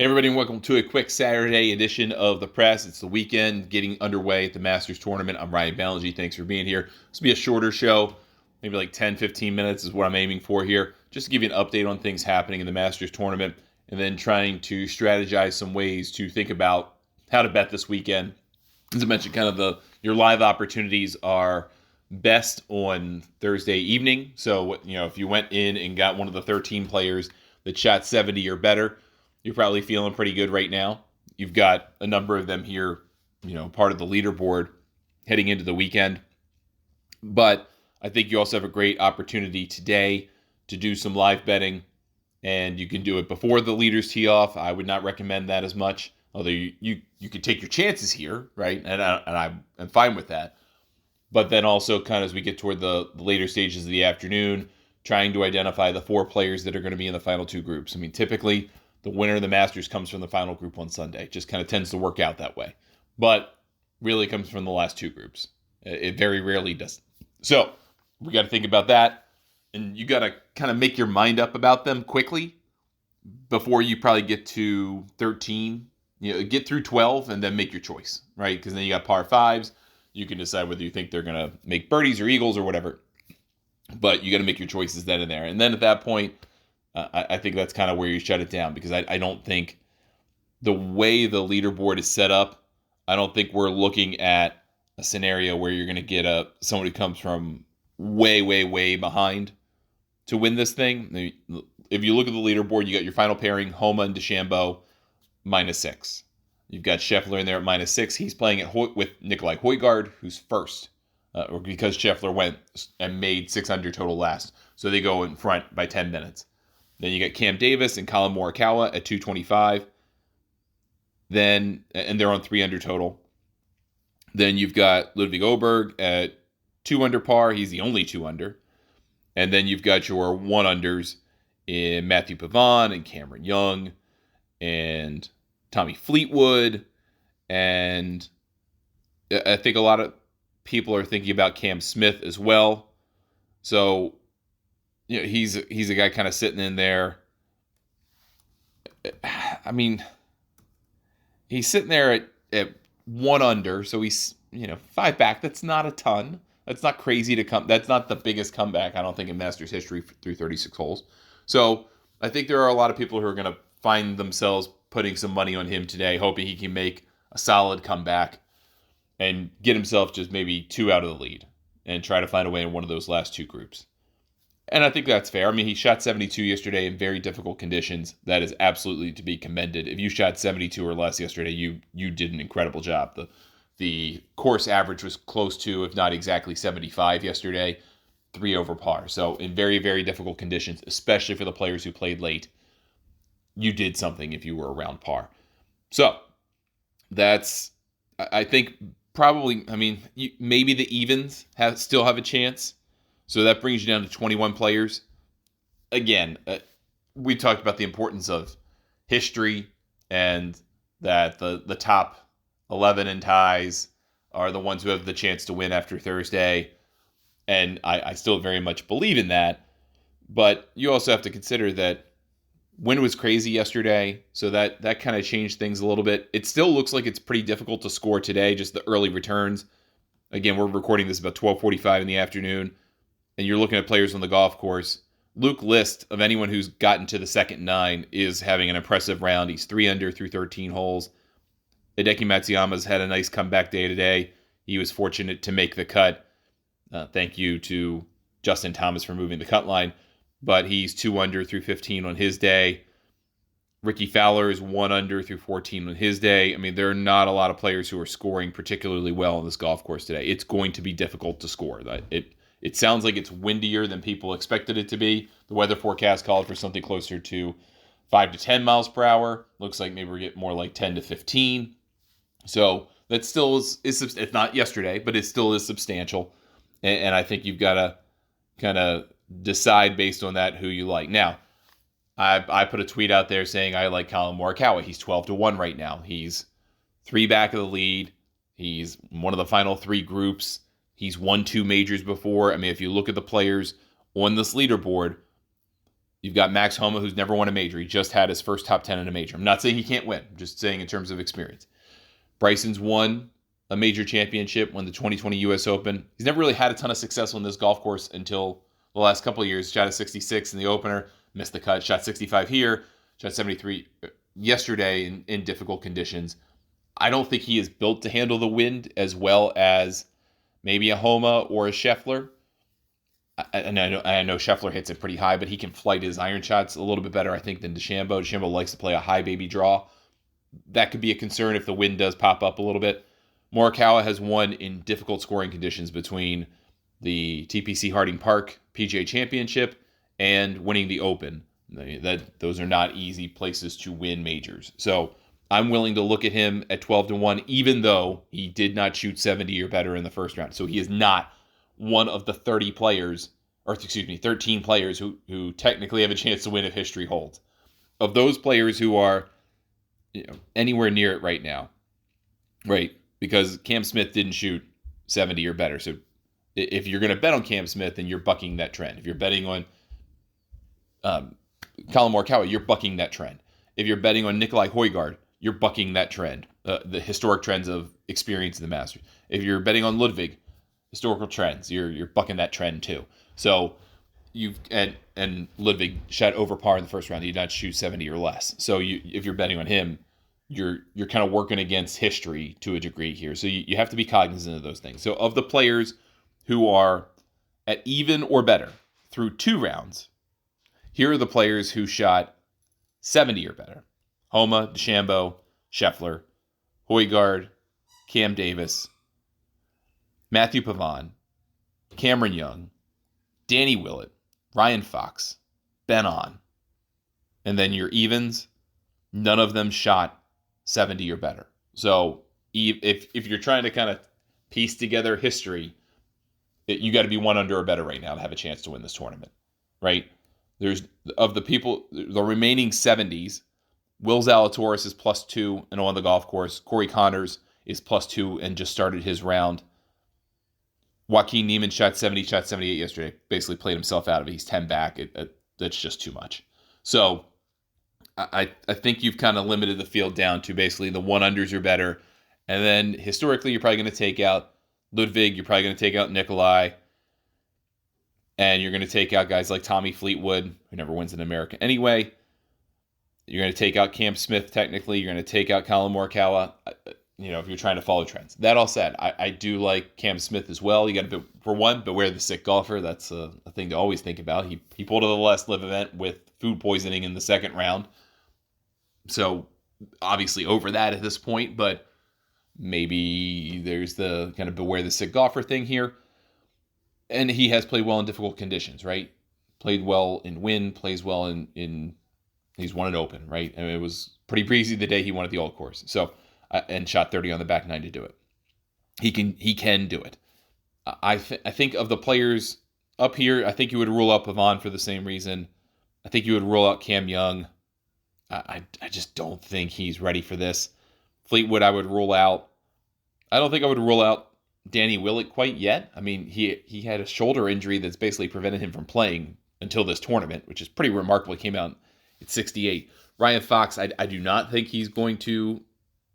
Hey everybody, and welcome to a quick Saturday edition of The Press. It's the weekend getting underway at the Masters Tournament. I'm Ryan Ballingy. Thanks for being here. This will be a shorter show, maybe like 10, 15 minutes is what I'm aiming for here. Just to give you an update on things happening in the Masters Tournament and then trying to strategize some ways to think about how to bet this weekend. As I mentioned, your live opportunities are best on Thursday evening. So, if you went in and got one of the 13 players that shot 70 or better, you're probably feeling pretty good right now. You've got a number of them here, part of the leaderboard heading into the weekend. But I think you also have a great opportunity today to do some live betting, and you can do it before the leaders tee off. I would not recommend that as much, although you could take your chances here, right? And I'm fine with that. But then also kind of as we get toward the later stages of the afternoon, trying to identify the 4 players that are going to be in the final 2 groups. I mean, typically the winner of the Masters comes from the final group on Sunday. It just kind of tends to work out that way. But really comes from the last 2 groups. It very rarely does. So we got to think about that. And you got to kind of make your mind up about them quickly before you probably get to 13. Get through 12 and then make your choice, right? Because then you got par 5s. You can decide whether you think they're going to make birdies or eagles or whatever. But you got to make your choices then and there. And then at that point, I think that's kind of where you shut it down, because I don't think the way the leaderboard is set up, I don't think we're looking at a scenario where you're going to get someone who comes from way, way, way behind to win this thing. If you look at the leaderboard, you got your final pairing, Homa and DeChambeau, -6. You've got Scheffler in there at -6. He's playing with Nikolai Højgaard, who's first, because Scheffler went and made 6 under total last. So they go in front by 10 minutes. Then you got Cam Davis and Colin Morikawa at 225. And they're on 3 under total. Then you've got Ludwig Åberg at 2 under par. He's the only 2 under. And then you've got your 1 unders in Matthew Pavon and Cameron Young and Tommy Fleetwood. And I think a lot of people are thinking about Cam Smith as well. So, he's a guy kind of sitting in there. I mean, he's sitting there at 1 under, so he's 5 back. That's not a ton. That's not crazy to come. That's not the biggest comeback, I don't think, in Masters history through 36 holes. So I think there are a lot of people who are going to find themselves putting some money on him today, hoping he can make a solid comeback and get himself just maybe 2 out of the lead and try to find a way in one of those last 2 groups. And I think that's fair. I mean, he shot 72 yesterday in very difficult conditions. That is absolutely to be commended. If you shot 72 or less yesterday, you did an incredible job. The course average was close to, if not exactly 75 yesterday, 3 over par. So in very, very difficult conditions, especially for the players who played late, you did something if you were around par. So that's, I think, probably, maybe the evens still have a chance. So that brings you down to 21 players. Again, we talked about the importance of history and that the top 11 in ties are the ones who have the chance to win after Thursday. And I still very much believe in that. But you also have to consider that wind was crazy yesterday, so that kind of changed things a little bit. It still looks like it's pretty difficult to score today, just the early returns. Again, we're recording this about 12:45 in the afternoon. And you're looking at players on the golf course. Luke List, of anyone who's gotten to the second 9, is having an impressive round. He's 3 under through 13 holes. Hideki Matsuyama's had a nice comeback day today. He was fortunate to make the cut. Thank you to Justin Thomas for moving the cut line. But he's 2 under through 15 on his day. Ricky Fowler is 1 under through 14 on his day. I mean, there are not a lot of players who are scoring particularly well on this golf course today. It's going to be difficult to score. It sounds like it's windier than people expected it to be. The weather forecast called for something closer to 5 to 10 miles per hour. Looks like maybe we're getting more like 10 to 15. So that still is it's not yesterday, but it still is substantial. And I think you've got to kind of decide based on that who you like. Now, I put a tweet out there saying I like Colin Morikawa. He's 12-1 right now. He's 3 back of the lead. He's one of the final 3 groups. He's won 2 majors before. I mean, if you look at the players on this leaderboard, You've got Max Homa, who's never won a major. He just had his first top 10 in a major. I'm not saying he can't win. I'm just saying in terms of experience. Bryson's won a major championship, won the 2020 U.S. Open. He's never really had a ton of success on this golf course until the last couple of years. Shot a 66 in the opener, missed the cut. Shot 65 here, shot 73 yesterday in difficult conditions. I don't think he is built to handle the wind as well as maybe a Homa or a Scheffler. I know Scheffler hits it pretty high, but he can flight his iron shots a little bit better, I think, than DeChambeau. DeChambeau likes to play a high baby draw. That could be a concern if the wind does pop up a little bit. Morikawa has won in difficult scoring conditions between the TPC Harding Park PGA Championship and winning the Open. Those are not easy places to win majors. So I'm willing to look at him at 12-1, even though he did not shoot 70 or better in the first round. So he is not one of the 13 players who technically have a chance to win if history holds. Of those players who are anywhere near it right now, right? Because Cam Smith didn't shoot 70 or better. So if you're going to bet on Cam Smith, then you're bucking that trend. If you're betting on Collin Morikawa, you're bucking that trend. If you're betting on Nikolai Højgaard, you're bucking that trend, the historic trends of experience in the Masters. If you're betting on Ludwig, historical trends, you're bucking that trend too. So and Ludwig shot over par in the first round. He did not shoot 70 or less. So if you're betting on him, you're kind of working against history to a degree here. So you have to be cognizant of those things. So of the players who are at even or better through 2 rounds, here are the players who shot 70 or better: Homa, DeChambeau, Scheffler, Højgaard, Cam Davis, Matthew Pavon, Cameron Young, Danny Willett, Ryan Fox, Ben On. And then your evens, none of them shot 70 or better. So if you're trying to kind of piece together history, you got to be 1 under or better right now to have a chance to win this tournament, right? There's of the people, the remaining 70s, Will Zalatoris is +2 and on the golf course. Corey Connors is +2 and just started his round. Joaquin Niemann shot 70, shot 78 yesterday. Basically played himself out of it. He's 10 back. That's just too much. So I think you've kind of limited the field down to basically the 1-unders or better. And then historically, you're probably going to take out Ludwig. You're probably going to take out Nikolai. And you're going to take out guys like Tommy Fleetwood, who never wins in America anyway. You're going to take out Cam Smith, technically. You're going to take out Collin Morikawa, if you're trying to follow trends. That all said, I do like Cam Smith as well. You got to, for one, beware the sick golfer. That's a thing to always think about. He pulled to the last live event with food poisoning in the second round. So, obviously over that at this point, but maybe there's the kind of beware the sick golfer thing here. And he has played well in difficult conditions, right? Played well in wind, plays well in he's won an Open, right? And it was pretty breezy the day he won at the Old Course. So, and shot 30 on the back 9 to do it. He can do it. I think of the players up here, I think you would rule out Pavon for the same reason. I think you would rule out Cam Young. I just don't think he's ready for this. Fleetwood, I would rule out. I don't think I would rule out Danny Willett quite yet. I mean, he had a shoulder injury that's basically prevented him from playing until this tournament, which is pretty remarkable. He came out at 68. Ryan Fox, I do not think he's going to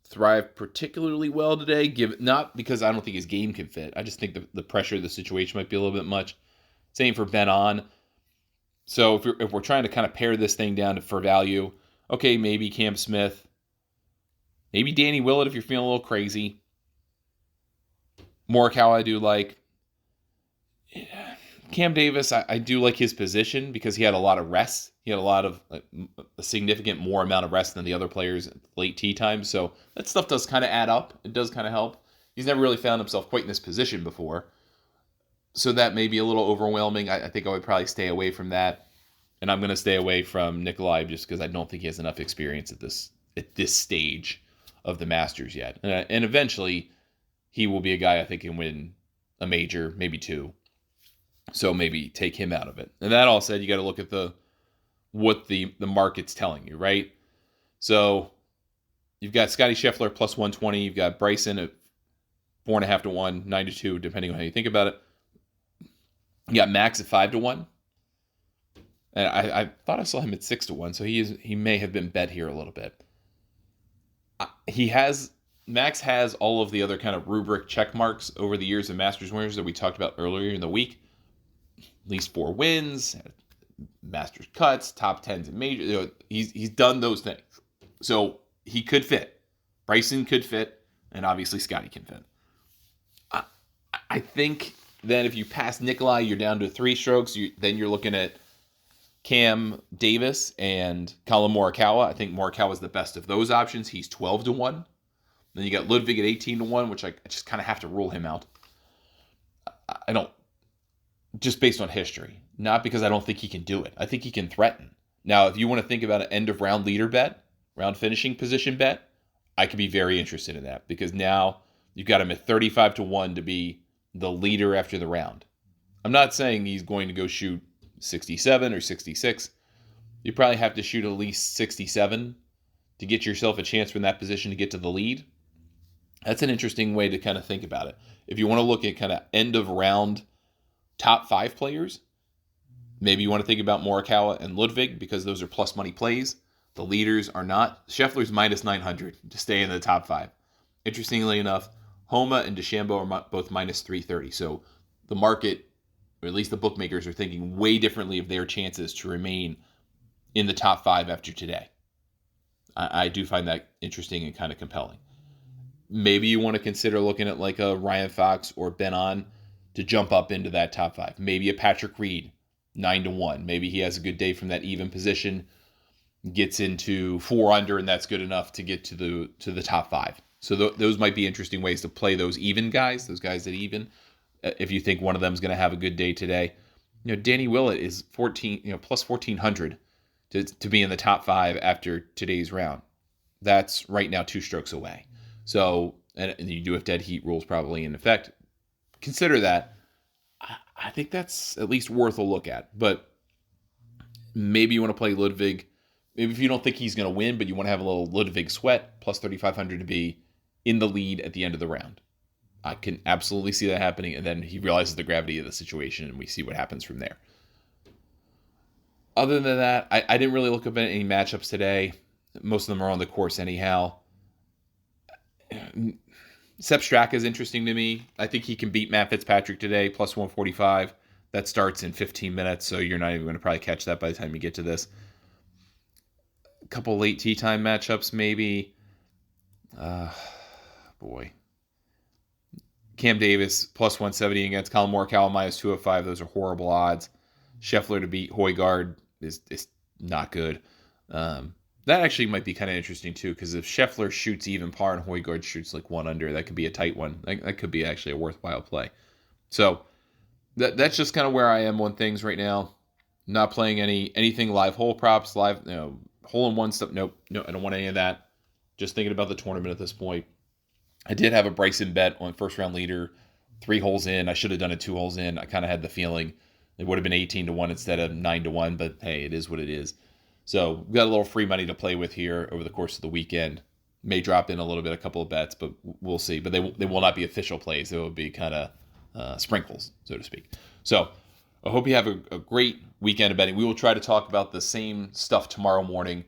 thrive particularly well today, not because I don't think his game can fit. I just think the pressure of the situation might be a little bit much. Same for Ben On. So if we're trying to kind of pare this thing down for value, okay, maybe Cam Smith, maybe Danny Willett if you're feeling a little crazy. Morikawa I do like. Cam Davis, I do like his position because he had a lot of rest. He had a significant more amount of rest than the other players at late tee time. So that stuff does kind of add up. It does kind of help. He's never really found himself quite in this position before. So that may be a little overwhelming. I think I would probably stay away from that. And I'm going to stay away from Nikolai just because I don't think he has enough experience at this stage of the Masters yet. And eventually, he will be a guy I think can win a major, maybe 2. So maybe take him out of it. And that all said, you got to look at what the market's telling you, right? So you've got Scotty Scheffler +120. You've got Bryson at 4.5 to 1, 9 to 2, depending on how you think about it. You got Max at 5 to 1. And I thought I saw him at 6-1, so he may have been bet here a little bit. Max has all of the other kind of rubric check marks over the years of Masters winners that we talked about earlier in the week. At least 4 wins, Masters cuts, top 10s in major. He's done those things. So he could fit. Bryson could fit, and obviously Scotty can fit. I think then if you pass Nikolai, you're down to 3 strokes. Then you're looking at Cam Davis and Colin Morikawa. I think Morikawa is the best of those options. He's 12-1. Then you got Ludwig at 18-1, which I just kind of have to rule him out. I don't, just based on history, not because I don't think he can do it. I think he can threaten. Now, if you want to think about an end of round leader bet, round finishing position bet, I could be very interested in that because now you've got him at 35-1 to be the leader after the round. I'm not saying he's going to go shoot 67 or 66. You probably have to shoot at least 67 to get yourself a chance from that position to get to the lead. That's an interesting way to kind of think about it. If you want to look at kind of end of round top 5 players, maybe you want to think about Morikawa and Ludwig because those are plus money plays. The leaders are not. Scheffler's minus 900 to stay in the top 5. Interestingly enough, Homa and DeChambeau are both minus 330. So the market, or at least the bookmakers, are thinking way differently of their chances to remain in the top 5 after today. I do find that interesting and kind of compelling. Maybe you want to consider looking at like a Ryan Fox or Ben On to jump up into that top 5. Maybe a Patrick Reed, 9-1. Maybe he has a good day from that even position, gets into 4 under, and that's good enough to get to the top 5. So those might be interesting ways to play those even guys, those guys that even. If you think one of them is going to have a good day today, Danny Willett is 14, plus 1,400 to be in the top 5 after today's round. That's right now 2 strokes away. So, and you do have dead heat rules probably in effect. Consider that. I think that's at least worth a look at. But maybe you want to play Ludwig. Maybe if you don't think he's going to win, but you want to have a little Ludwig sweat, plus 3,500 to be in the lead at the end of the round. I can absolutely see that happening, and then he realizes the gravity of the situation, and we see what happens from there. Other than that, I didn't really look up at any matchups today. Most of them are on the course anyhow. Sepp Straka is interesting to me. I think he can beat Matt Fitzpatrick today, plus 145. That starts in 15 minutes, so you're not even going to probably catch that by the time you get to this. A couple late tee time matchups, maybe. Cam Davis, plus 170 against Colin Morikawa, minus 205. Those are horrible odds. Scheffler to beat Højgaard is not good. That actually might be kind of interesting, too, because if Scheffler shoots even par and Højgaard shoots like 1 under, that could be a tight one. That could be actually a worthwhile play. So that's just kind of where I am on things right now. Not playing anything live hole props, live hole-in-one stuff. Nope, no, I don't want any of that. Just thinking about the tournament at this point. I did have a Bryson bet on first round leader, 3 holes in. I should have done it 2 holes in. I kind of had the feeling it would have been 18-1 instead of 9-1, but hey, it is what it is. So we've got a little free money to play with here over the course of the weekend. May drop in a couple of bets, but we'll see. But they will not be official plays. They will be kind of sprinkles, so to speak. So I hope you have a great weekend of betting. We will try to talk about the same stuff tomorrow morning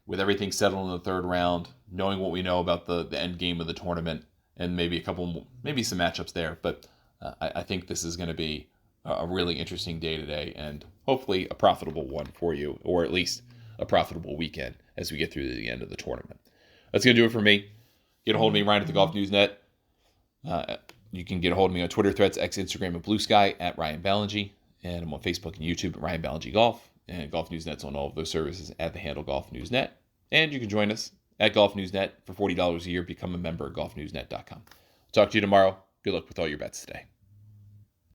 with everything settled in the 3rd round, knowing what we know about the end game of the tournament, and maybe some matchups there. But I think this is going to be a really interesting day today, and hopefully a profitable one for you, or at least a profitable weekend as we get through the end of the tournament. That's going to do it for me. Get a hold of me, Ryan at the Golf News Net. You can get a hold of me on Twitter, Threads, X, Instagram, and Blue Sky at Ryan Ballingy. And I'm on Facebook and YouTube at Ryan Ballingy Golf. And Golf News Net's on all of those services at the handle Golf News Net. And you can join us at Golf News Net for $40 a year. Become a member at golfnewsnet.com. Talk to you tomorrow. Good luck with all your bets today.